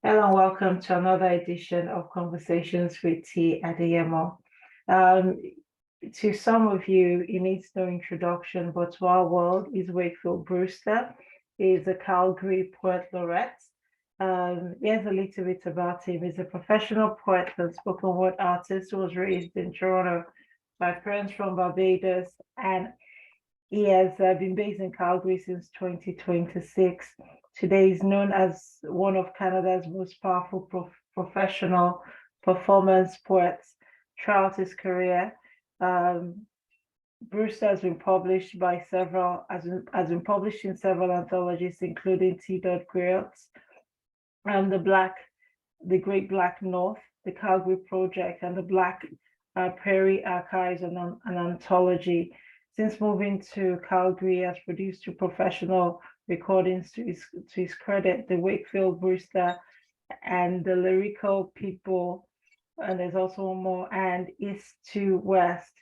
Hello and welcome to another edition of Conversations with Tee Adeyemo. Um, to some of you, it needs no introduction, but to our world, is Wakefield Brewster. He's a Calgary PoetLaureate. Here's a little bit about him. He's a professional poet and spoken word artist who was raised in Toronto by parents from Barbados, and he has been based in Calgary since 2026. Today, he's known as one of Canada's most powerful professional performance poets throughout his career. Um, Brewster has been published by has been published in several anthologies, including Tee Adeyemo and the Great Black North, the Calgary Project, and the Black Prairie Archives, and an anthology. Since moving to Calgary, he has produced two professional recordings to his credit, the Wakefield Brewster and the Lyrical People, and there's also one more, and East to West.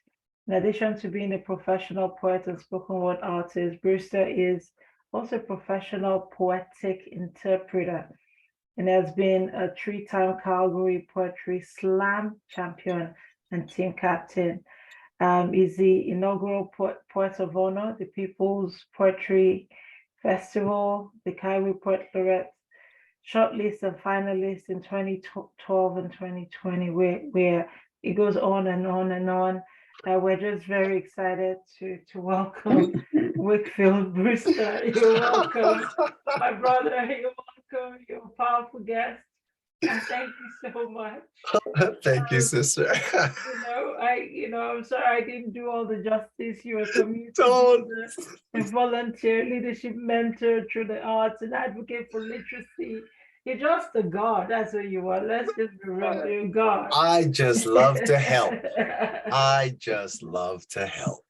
In addition to being a professional poet and spoken word artist, Brewster is also a professional poetic interpreter and has been a three-time Calgary Poetry Slam champion and team captain. Is the inaugural Poet of Honor, the People's Poetry Festival, the Calgary PoetLaureate shortlist and finalists in 2012 and 2020, where it goes on and on and on. We're just very excited to welcome Wakefield Brewster. You're welcome, my brother. You're welcome. You're a powerful guest. And thank you so much. Thank you, sister. I'm sorry I didn't do all the justice. You're a community Don't. a volunteer leadership mentor through the arts and advocate for literacy. You're just a god. That's what you are. Let's just be real. You're a god. I just love to help. I just love to help.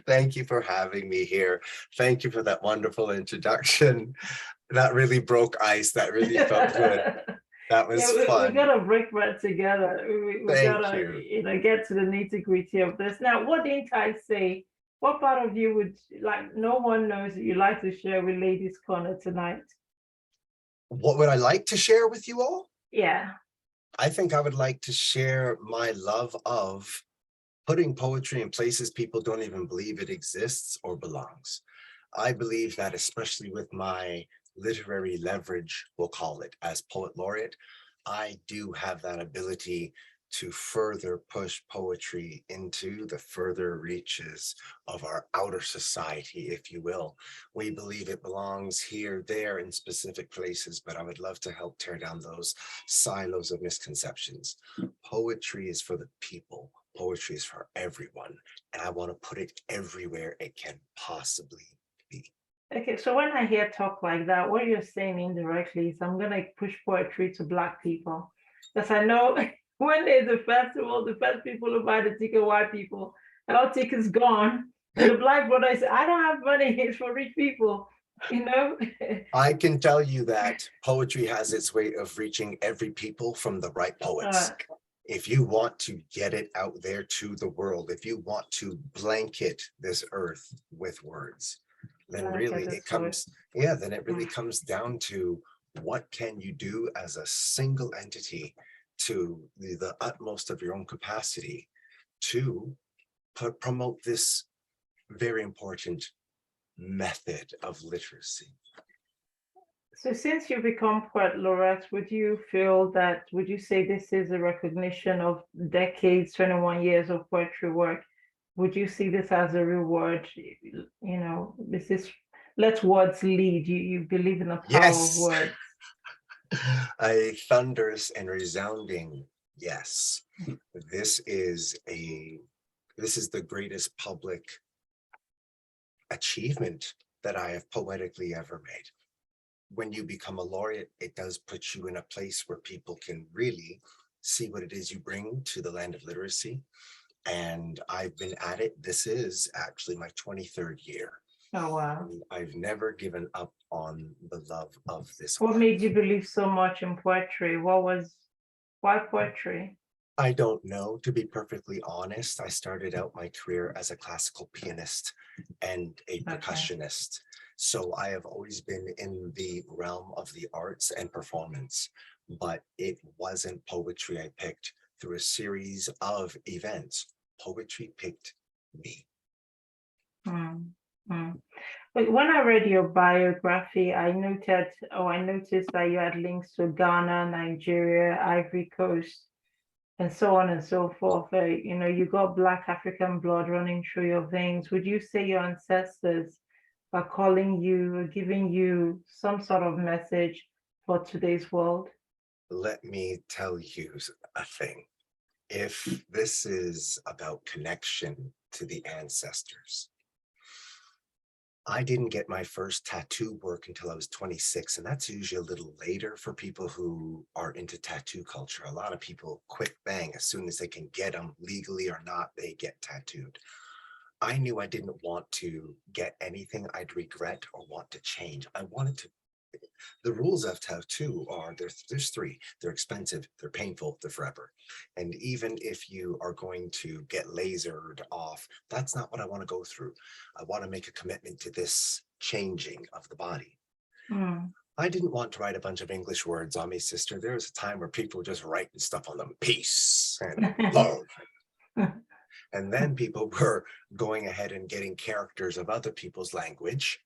Thank you for having me here. Thank you for that wonderful introduction. That really broke ice. That really felt good. That was fun. We gotta break bread together. We gotta, get to the nitty gritty of this. Now, what didn't I say? What part of you would like? No one knows that you like to share with Ladies Corner tonight. What would I like to share with you all? Yeah. I think I would like to share my love of putting poetry in places people don't even believe it exists or belongs. I believe that, especially with my literary leverage, we'll call it, as Poet Laureate, I do have that ability to further push poetry into the further reaches of our outer society, if you will. We believe it belongs here, there, in specific places, but I would love to help tear down those silos of misconceptions. Poetry is for the people. Poetry is for everyone, and I want to put it everywhere it can possibly be. Okay, so when I hear talk like that, what you're saying indirectly is I'm going to push poetry to Black people. Because I know when there's a festival, the first people who buy the ticket, white people, and our ticket's gone. And the Black brother says, I don't have money, it's for rich people, I can tell you that poetry has its way of reaching every people from the right poets. If you want to get it out there to the world, if you want to blanket this earth with words, then really it comes, then it really comes down to what can you do as a single entity to the utmost of your own capacity to promote this very important method of literacy. So since you become Poet Laureate, would you say this is a recognition of decades, 21 years of poetry work? Would you see this as a reward? This is, let words lead. You believe in the power of words. A thunderous and resounding yes. This is the greatest public achievement that I have poetically ever made. When you become a laureate, it does put you in a place where people can really see what it is you bring to the land of literacy. And I've been at it. This is actually my 23rd year. Oh, wow. I've never given up on the love of this. What made you believe so much in poetry? Why poetry? I don't know, to be perfectly honest. I started out my career as a classical pianist and a percussionist. So I have always been in the realm of the arts and performance, but it wasn't poetry I picked through a series of events. Poetry picked me. Mm, mm. But when I read your biography, I noticed that you had links to Ghana, Nigeria, Ivory Coast, and so on and so forth. You got Black African blood running through your veins. Would you say your ancestors are calling you, or giving you some sort of message for today's world? Let me tell you a thing. If this is about connection to the ancestors, I didn't get my first tattoo work until I was 26, and that's usually a little later for people who are into tattoo culture. A lot of people quick bang, as soon as they can get them legally or not, they get tattooed. I knew I didn't want to get anything I'd regret or want to change. I wanted to. The rules of tattoo are there's three. They're expensive, they're painful, they're forever. And even if you are going to get lasered off, that's not what I want to go through. I want to make a commitment to this changing of the body. Mm. I didn't want to write a bunch of English words on me, sister. There was a time where people were just writing stuff on them, peace and love. And then people were going ahead and getting characters of other people's language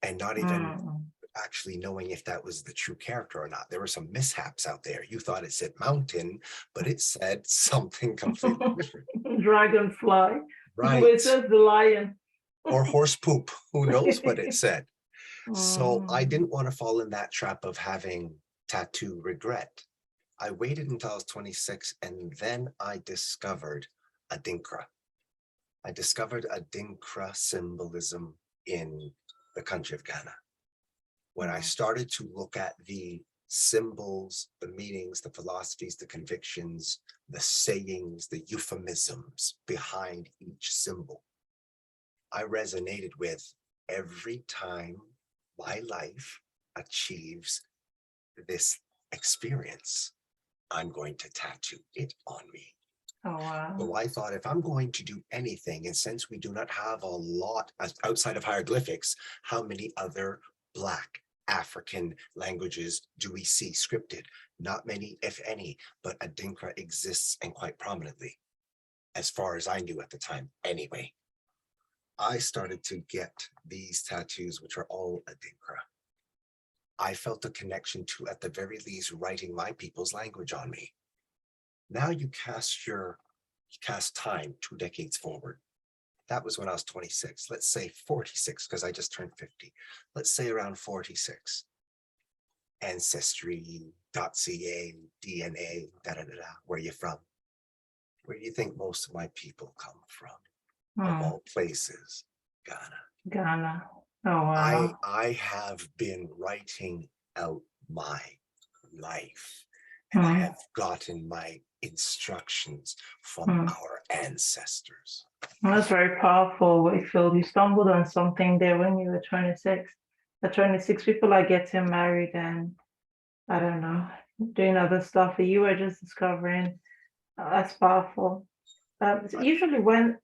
and not even Mm. actually knowing if that was the true character or not. There were some mishaps out there. You thought it said mountain, but it said something completely different. Dragonfly. It Right. says the lion. Or horse poop. Who knows what it said? So I Mm. didn't want to fall in that trap of having tattoo regret. I waited until I was 26, and then I discovered Adinkra. I discovered Adinkra symbolism in the country of Ghana. When I Mm. started to look at the symbols, the meanings, the philosophies, the convictions, the sayings, the euphemisms behind each symbol, I resonated with every time my life achieves this experience, I'm going to tattoo it on me. Oh, wow. So I thought, if I'm going to do anything, and since we do not have a lot outside of hieroglyphics, how many other Black African languages do we see scripted? Not many, if any, but Adinkra exists, and quite prominently, as far as I knew at the time anyway. I started to get these tattoos, which are all Adinkra. I felt a connection to, at the very least, writing my people's language on me. Now you cast time 2 decades forward. That was when I was 26. Let's say 46, because I just turned 50. Let's say around 46. Ancestry.ca, DNA, where you from? Where do you think most of my people come from? Of Mm. all places, Ghana. Ghana. Oh, wow. I have been writing out my life, and I Mm. have gotten my instructions from Mm. our ancestors. That's very powerful, Wakefield. You stumbled on something there when you were 26. At 26, people are getting married and, I don't know, doing other stuff that you were just discovering. That's powerful. So usually when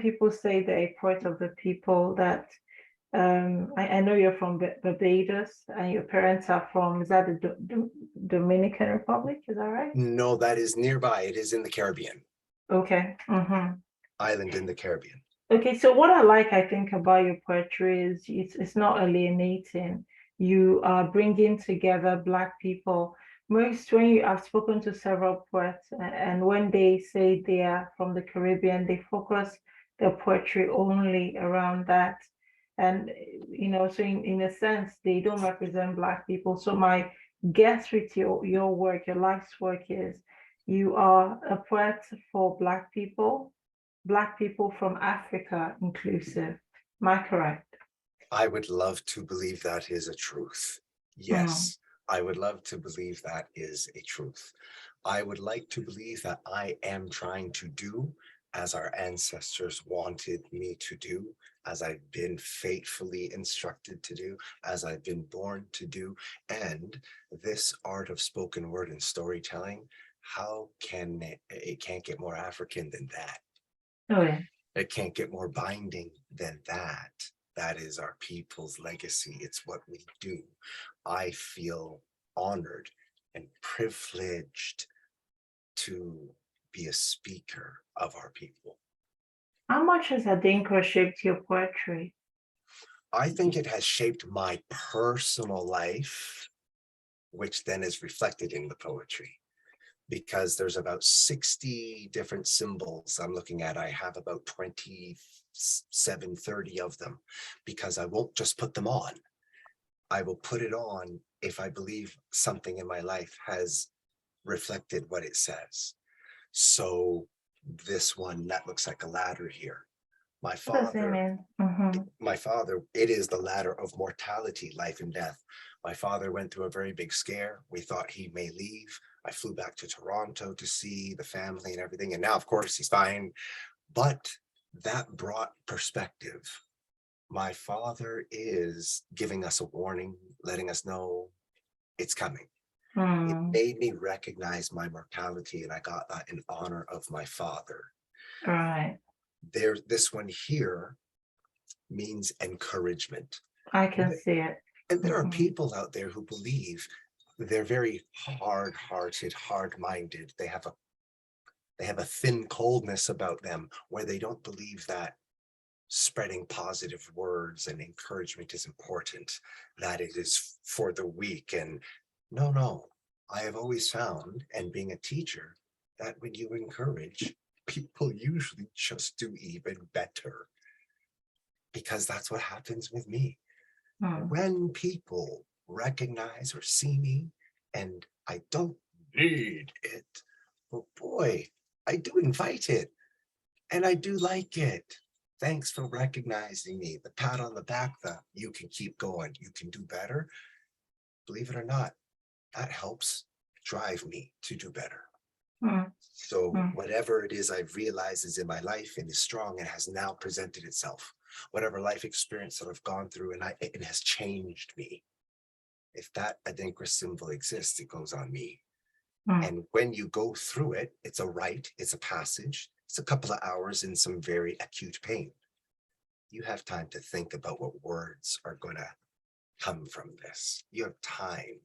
people say they're a poet of the people, that I know you're from Barbados and your parents are from, is that the Dominican Republic? Is that right? No, that is nearby. It is in the Caribbean, Okay. Mm-hmm. island in the Caribbean. Okay, so what I think, about your poetry is it's not alienating. You are bringing together Black people. I've spoken to several poets, and when they say they are from the Caribbean, they focus their poetry only around that. And, so in a sense, they don't represent Black people. So my guess with your work, your life's work, is you are a poet for Black people from Africa inclusive. Am I correct? I would love to believe that is a truth. Mm. Yes, I would love to believe that is a truth. I would like to believe that I am trying to do as our ancestors wanted me to do, as I've been faithfully instructed to do, as I've been born to do. And this art of spoken word and storytelling, how can it can't get more African than that? Oh, yeah. It can't get more binding than that. That is our people's legacy. It's what we do. I feel honored and privileged to be a speaker of our people. How much has Adinkra shaped your poetry? I think it has shaped my personal life, which then is reflected in the poetry, because there's about 60 different symbols I'm looking at. I have about 27, 30 of them, because I won't just put them on. I will put it on if I believe something in my life has reflected what it says. So this one that looks like a ladder here. My What does it father, mean? Mhm. it is the ladder of mortality, life and death. My father went through a very big scare. We thought he may leave. I flew back to Toronto to see the family and everything. And now, of course, he's fine. But that brought perspective. My father is giving us a warning, letting us know it's coming. It Mm, made me recognize my mortality, and I got that in honor of my father. right. This one here means encouragement. I can see it. And there are Mhm. people out there who believe they're very hard-hearted, hard-minded. They have a thin coldness about them, where they don't believe that spreading positive words and encouragement is important, that it is for the weak. And no, I have always found, and being a teacher, that when you encourage, people usually just do even better, because that's what happens with me. Mm, When people recognize or see me, and I don't need it, but boy, I do invite it, and I do like it. Thanks for recognizing me. The pat on the back, the you can keep going, you can do better. Believe it or not, that helps drive me to do better. mm, So mm. whatever it is I've realized is in my life and is strong and has now presented itself, whatever life experience that I've gone through, and it has changed me. If that Adinkra symbol exists, it goes on me. Mm. And when you go through it, it's a rite, it's a passage, it's a couple of hours in some very acute pain. You have time to think about what words are going to come from this. You have time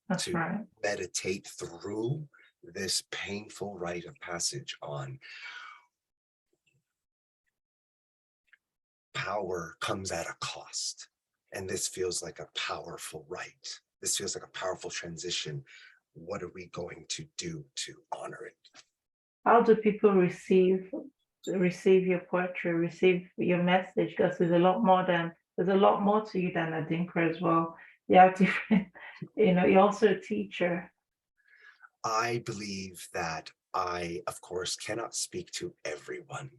That's to right. meditate through this painful rite of passage on power comes at a cost. And this feels like a powerful rite. This feels like a powerful transition. What are we going to do to honor it? How do people receive your poetry, receive your message? Because there's a lot more to you than Adinkra as well. You have different, you're also a teacher. I believe that I, of course, cannot speak to everyone.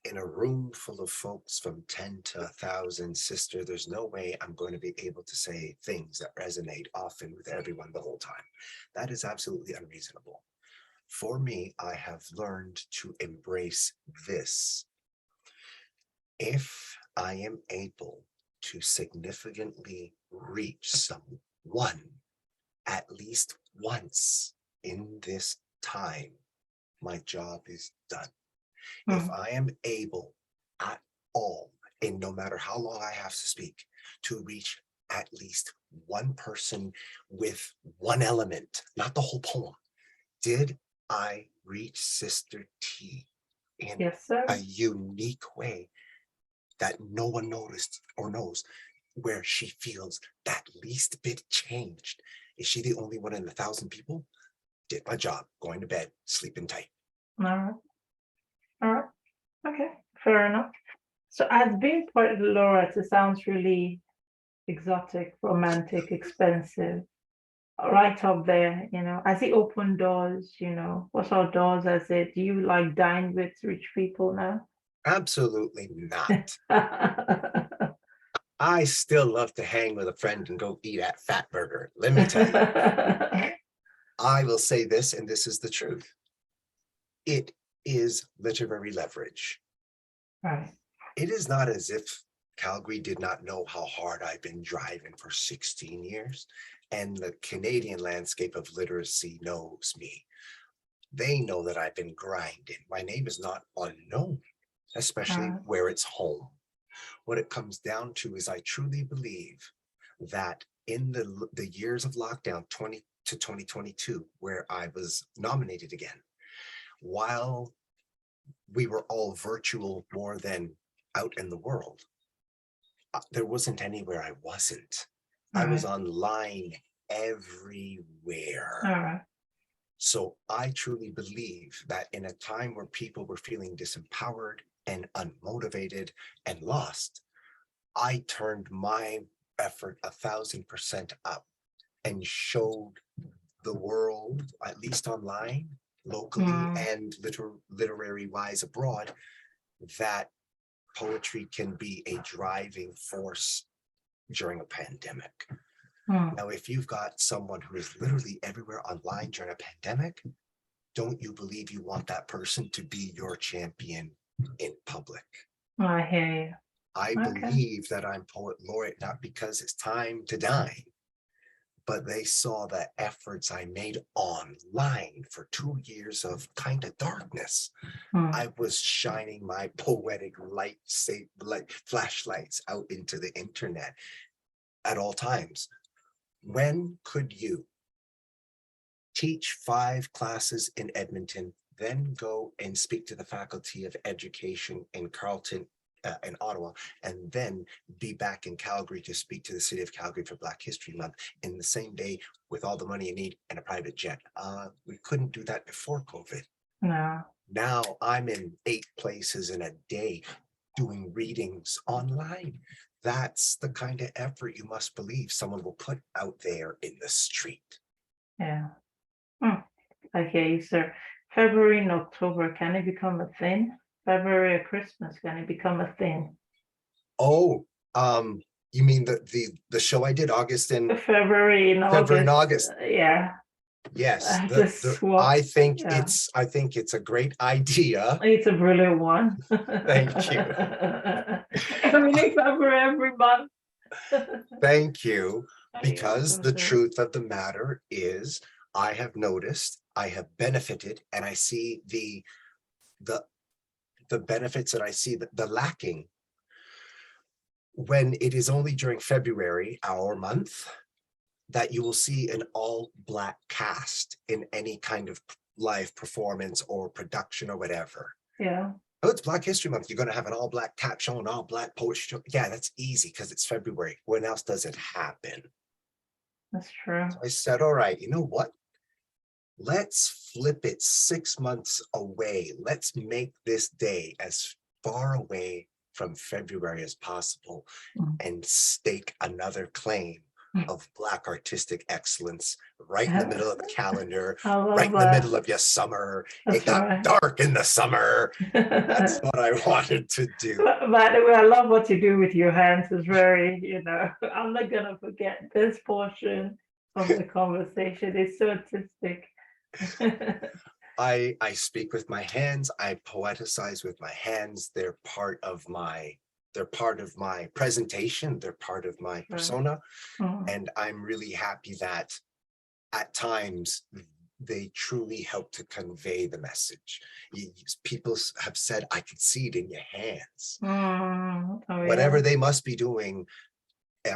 In a room full of folks from 10 to 1,000, sister, there's no way I'm going to be able to say things that resonate often with everyone the whole time. That is absolutely unreasonable. For me, I have learned to embrace this. If I am able to significantly reach someone at least once in this time, my job is done. If Mm, I am able at all, and no matter how long I have to speak, to reach at least one person with one element, not the whole poem, did I reach Sister T in yes, sir. a unique way that no one noticed or knows, where she feels that least bit changed? Is she the only one in 1,000 people? Did my job, going to bed, sleeping tight. All right. All right. Okay. Fair enough. So as being poet laureate, it sounds really exotic, romantic, expensive, right up there, Has it opened doors, what sort of doors has it? Do you like dine with rich people now? Absolutely not. I still love to hang with a friend and go eat at Fat Burger. Let me tell you, I will say this, and this is the truth. It is literary leverage. Right. It is not as if Calgary did not know how hard I've been driving for 16 years, and the Canadian landscape of literacy knows me. They know that I've been grinding. My name is not unknown. especially where it's home. What it comes down to is I truly believe that in the years of lockdown 20 to 2022, where I was nominated again, while we were all virtual more than out in the world, there wasn't anywhere I wasn't. I was online everywhere. So I truly believe that in a time where people were feeling disempowered and unmotivated and lost, I turned my effort 1,000% up and showed the world, at least online, locally, and literary wise abroad, that poetry can be a driving force during a pandemic. Now, if you've got someone who is literally everywhere online during a pandemic, don't you believe you want that person to be your champion in public? I hear you. I believe that I'm Poet Laureate, not because it's time to dine, but they saw the efforts I made online for 2 years of kind of darkness. I was shining my poetic light flashlights out into the internet at all times. When could you teach 5 classes in Edmonton, then go and speak to the Faculty of Education in Carleton, in Ottawa, and then be back in Calgary to speak to the city of Calgary for Black History Month in the same day with all the money you need and a private jet? We couldn't do that before COVID. No. Now I'm in 8 places in a day doing readings online. That's the kind of effort you must believe someone will put out there in the street. Yeah. Okay, sir. February and October, can it become a thing? February or Christmas, can it become a thing? Oh, you mean the show I did August and February and August. Yeah. Yes, I think it's a great idea. It's a brilliant one. Thank you. Every month. Thank you. Because the truth of the matter is, I have noticed, I have benefited, and I see the benefits, and I see the lacking when it is only during February, our month, that you will see an all-Black cast in any kind of live performance or production or whatever. Yeah. Oh, it's Black History Month. You're going to have an all-Black tap show, an all-Black poetry show. Yeah, that's easy because it's February. When else does it happen? That's true. So I said, all right, you know what? Let's flip it 6 months away. Let's make this day as far away from February as possible and stake another claim of Black artistic excellence right in the middle of the calendar, right in the middle of your summer. It got dark in the summer. That's what I wanted to do. By the way, I love what you do with your hands. It's very, I'm not going to forget this portion of the conversation. It's so artistic. I speak with my hands. I poeticize with my hands. They're part of my presentation. They're part of my persona. And I'm really happy that at times they truly help to convey the message. People have said, I could see it in your hands. Whatever they must be doing,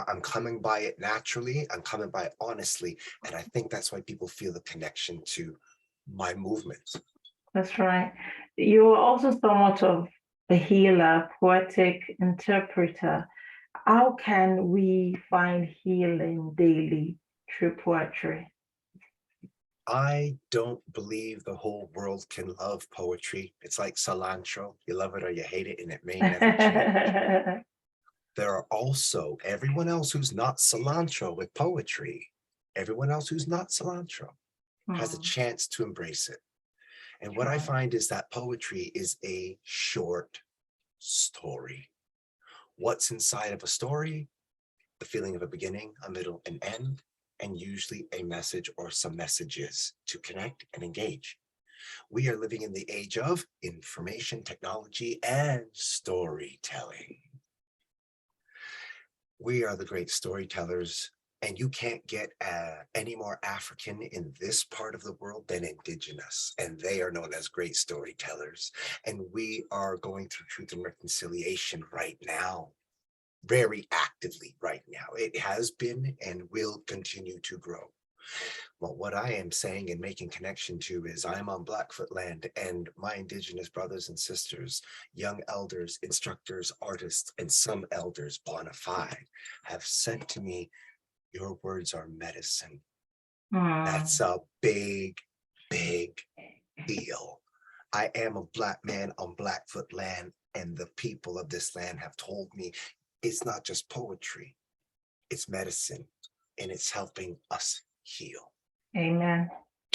I'm coming by it naturally. I'm coming by it honestly. And I think that's why people feel the connection to my movement. That's right. You're also somewhat of a healer, poetic interpreter. How can we find healing daily through poetry? I don't believe the whole world can love poetry. It's like cilantro. You love it or you hate it, and it may never change. There are also everyone else who's not cilantro with poetry. Everyone else who's not cilantro has a chance to embrace it. And what I find is that poetry is a short story. What's inside of a story? The feeling of a beginning, a middle, and end, and usually a message or some messages to connect and engage. We are living in the age of information technology and storytelling. We are the great storytellers And you can't get any more African in this part of the world than indigenous. And they are known as great storytellers. And we are going through truth and reconciliation right now, very actively right now. It has been and will continue to grow. Well, what I am saying and making connection to is I'm on Blackfoot land, and my indigenous brothers and sisters, young elders, instructors, artists, and some elders bona fide have said to me, your words are medicine. That's a big, big deal. I am a Black man on Blackfoot land, and the people of this land have told me it's not just poetry, it's medicine, and it's helping us heal. Amen.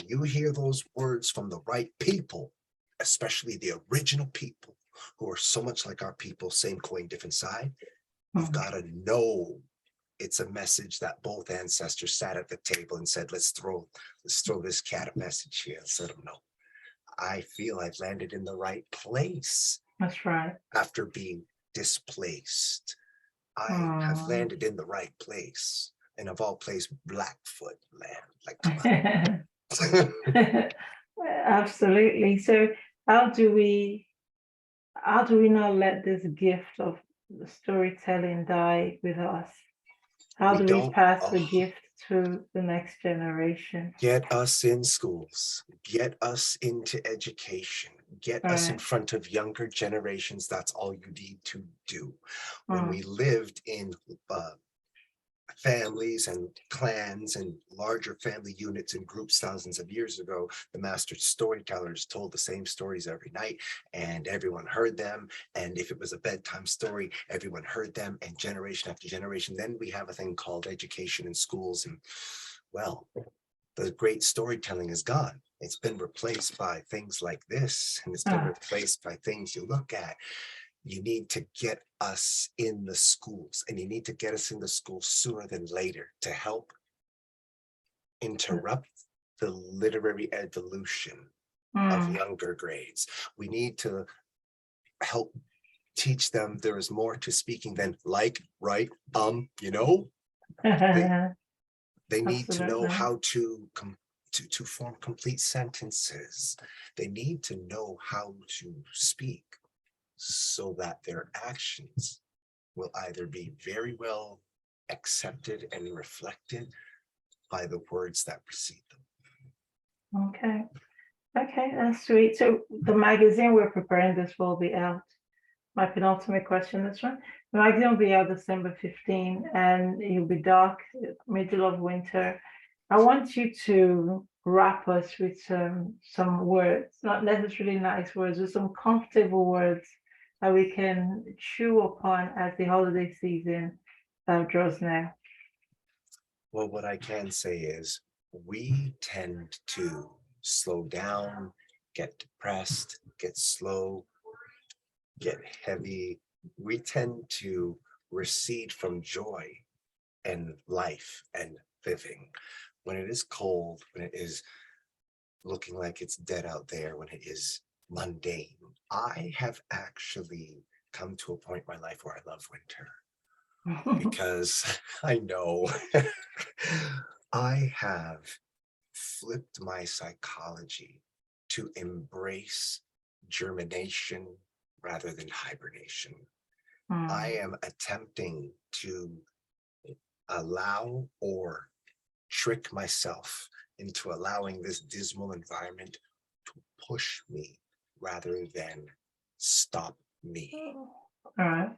You hear those words from the right people, especially the original people who are so much like our people, same coin, different side. You've got to know it's a message that both ancestors sat at the table and said, let's throw this cat a message here and let them know. I feel I've landed in the right place. That's right. After being displaced, I have landed in the right place. And of all places, Blackfoot land. Like, Absolutely. So how do we not let this gift of storytelling die with us? How do we pass the gift to the next generation? Get us in schools, get us into education, get us in front of younger generations. That's all you need to do. When we lived in families and clans and larger family units and groups thousands of years ago, the master storytellers told the same stories every night, and everyone heard them. And if it was a bedtime story, everyone heard them, and generation after generation. Then we have a thing called education in schools, and well, the great storytelling is gone. It's been replaced by things like this, and it's been replaced by things you look at. You need to get us in the schools, and you need to get us in the schools sooner than later to help interrupt the literary evolution of younger grades. We need to help teach them there is more to speaking than like, right, you know? They need to know how to form complete sentences. They need to know how to speak, so that their actions will either be very well accepted and reflected by the words that precede them. Okay, that's sweet. So the magazine we're preparing this will be out. My penultimate question, this one. The magazine will be out December 15, and it'll be dark, middle of winter. I want you to wrap us with some words, not necessarily nice words, but some comfortable words that we can chew upon as the holiday season draws near. Well, what I can say is we tend to slow down, get depressed, get slow, get heavy. We tend to recede from joy and life and living. When it is cold, when it is looking like it's dead out there, when it is mundane, I have actually come to a point in my life where I love winter because I know I have flipped my psychology to embrace germination rather than hibernation. I am attempting to allow or trick myself into allowing this dismal environment to push me rather than stop me. All right.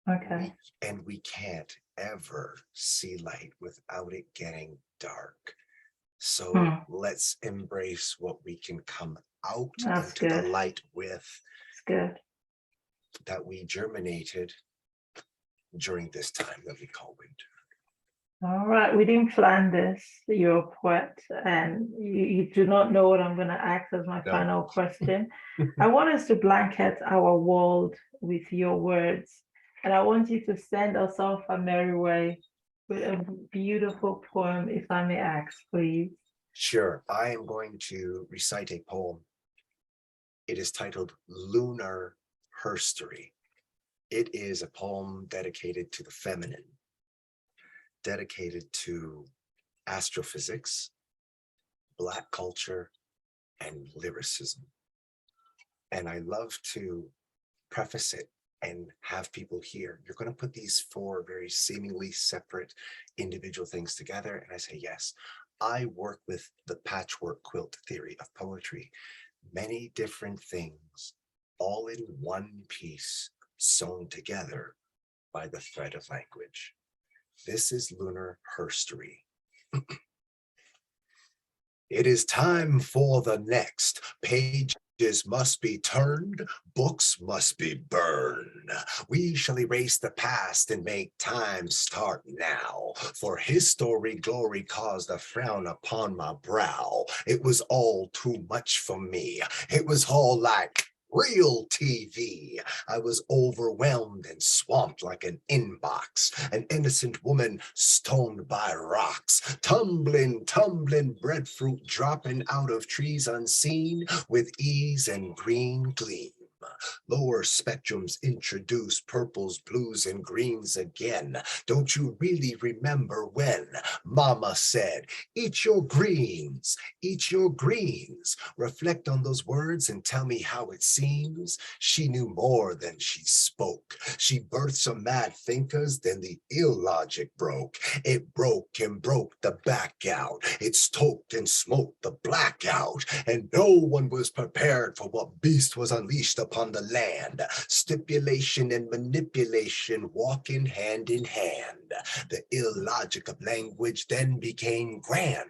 Okay. And we can't ever see light without it getting dark. So let's embrace what we can come out into the light with. That's good. That we germinated during this time that we call winter. All right, we didn't plan this. You're a poet, and you do not know what I'm going to ask as my final question. I want us to blanket our world with your words, and I want you to send us off a merry way with a beautiful poem, if I may ask, please. Sure, I am going to recite a poem. It is titled Lunar Herstory. It is a poem dedicated to the feminine. dedicated to astrophysics, Black culture, and lyricism. And I love to preface it and have people hear, you're going to put these four very seemingly separate individual things together. And I say, yes, I work with the patchwork quilt theory of poetry, many different things, all in one piece, sewn together by the thread of language. This is lunar herstory. It is time for the next. Pages must be turned, books must be burned. We shall erase the past and make time start now. For his story, glory caused a frown upon my brow. It was all too much for me. It was all like real TV. I was overwhelmed and swamped like an inbox, an innocent woman stoned by rocks, tumbling breadfruit dropping out of trees unseen with ease and green gleam. Lower spectrums introduce purples, blues, and greens again. Don't you really remember when Mama said, eat your greens, eat your greens. Reflect on those words and tell me how it seems. She knew more than she spoke. She birthed some mad thinkers, then the illogic broke. It broke and broke the back out. It stoked and smoked the blackout. And no one was prepared for what beast was unleashed upon the land. Stipulation and manipulation walking hand in hand. The illogic of language then became grand,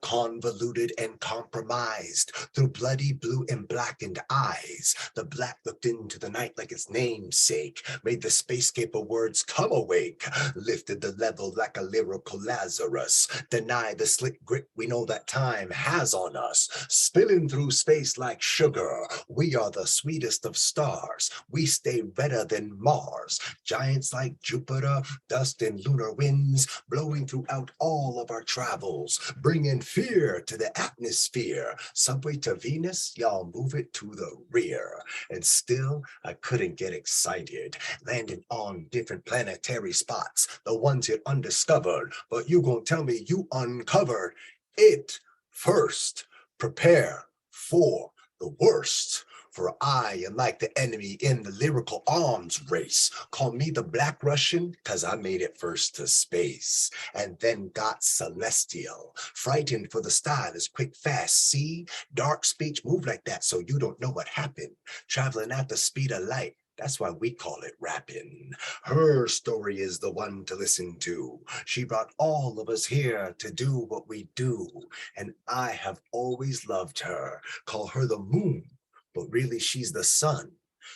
convoluted and compromised through bloody blue and blackened eyes. The black looked into the night like its namesake, made the spacescape of words come awake, lifted the level like a lyrical Lazarus, denied the slick grip we know that time has on us, spilling through space like sugar. We are the sweetest of stars. We stay redder than Mars. Giants like Jupiter, dust and lunar winds blowing throughout all of our travels, bringing fear to the atmosphere. Subway to Venus, y'all move it to the rear. And still, I couldn't get excited, landing on different planetary spots, the ones you undiscovered, but you gonna tell me you uncovered it first. Prepare for the worst. For I am like the enemy in the lyrical arms race. Call me the Black Russian, cause I made it first to space. And then got celestial. Frightened for the style is quick, fast. See, dark speech move like that so you don't know what happened. Traveling at the speed of light. That's why we call it rapping. Her story is the one to listen to. She brought all of us here to do what we do. And I have always loved her. Call her the moon, but really she's the sun.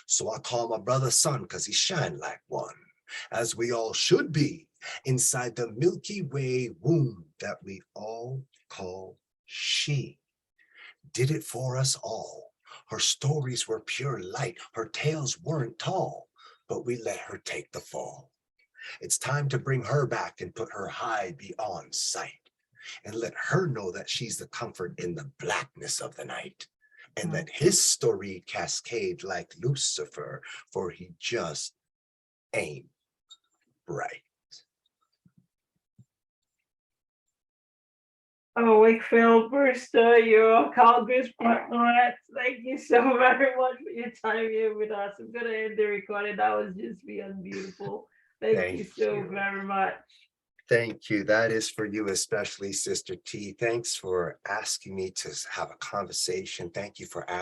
So I call my brother son because he shine like one, as we all should be inside the Milky Way womb that we all call she. Did it for us all. Her stories were pure light. Her tales weren't tall, but we let her take the fall. It's time to bring her back and put her high beyond sight and let her know that she's the comfort in the blackness of the night. And let his story cascade like Lucifer, for he just ain't right. Oh, Wakefield Brewster, you're Calgary's PoetLaureate. Thank you so very much for your time here with us. I'm going to end the recording. That was just beyond beautiful. Thank you so very much. Thank you. That is for you especially, Sister T. Thanks for asking me to have a conversation. Thank you for asking.